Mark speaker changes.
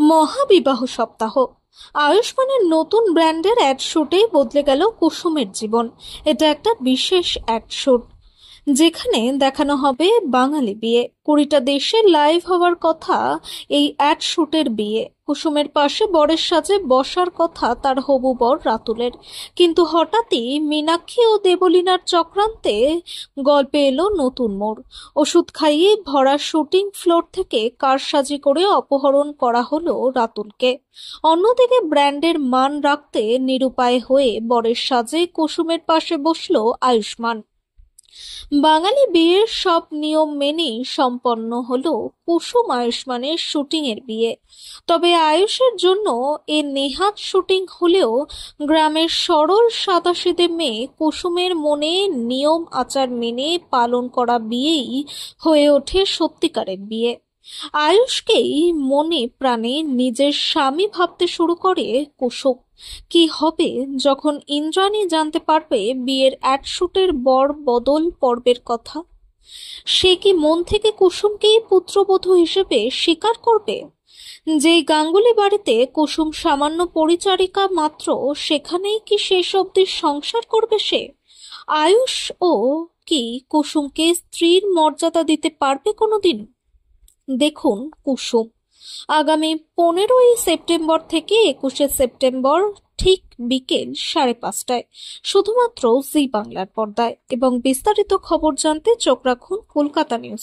Speaker 1: মহাবিবাহ সপ্তাহ। আয়ুষ্মানের নতুন ব্র্যান্ডের অ্যাড শুটেই বদলে গেল কুসুমের জীবন। এটা একটা বিশেষ অ্যাড শুট, যেখানে দেখানো হবে বাঙালি বিয়ে। 20টা দেশে লাইভ হওয়ার কথা এই অ্যাড শুটের বিয়ে। কুসুমের পাশে বরের সাজে বসার কথা তার হবু বর রাতুলের, কিন্তু হঠাৎই মীনাক্ষী ও দেবলীনার চক্রান্তে গল্পে এলো নতুন মোড়। ওষুধ খাইয়ে ভরা শুটিং ফ্লোর থেকে কারসাজি করে অপহরণ করা হলো রাতুলকে। অন্যদিকে ব্র্যান্ডের মান রাখতে নিরুপায় হয়ে বরের সাজে কুসুমের পাশে বসলো আয়ুষ্মান। বাঙালি বিয়ের সব নিয়ম মেনেই সম্পন্ন হলো কুসুম আয়ুষ্মানের শুটিং এর বিয়ে। তবে আয়ুষের জন্য এ নেহাত শুটিং হলেও গ্রামের সরল সাদাসিধে মেয়ে কুসুমের মনে নিয়ম আচার মেনে পালন করা বিয়েই হয়ে ওঠে সত্যিকারের বিয়ে। আয়ুষকেই মনে প্রাণে নিজের স্বামী ভাবতে শুরু করে কুসুম। কি হবে যখন ইন্দ্রাণী জানতে পারবে বিয়ের অ্যাড শুটের বর বদল পর্বের কথা? সে কি মন থেকে কুসুমকেই পুত্রবধূ হিসেবে স্বীকার করবে? যেই গাঙ্গুলি বাড়িতে কুসুম সামান্য পরিচারিকা মাত্র, সেখানেই কি শেষ অবধি সংসার করবে সে? আয়ুষ ও কি কুসুমকে স্ত্রীর মর্যাদা দিতে পারবে কোনোদিন? দেখুন কুসুম, আগামী 15ই সেপ্টেম্বর থেকে 21শে সেপ্টেম্বর ঠিক বিকেল 5:30টায় শুধুমাত্র জি বাংলার পর্দায়। এবং বিস্তারিত খবর জানতে চোখ রাখুন কলকাতা নিউজ।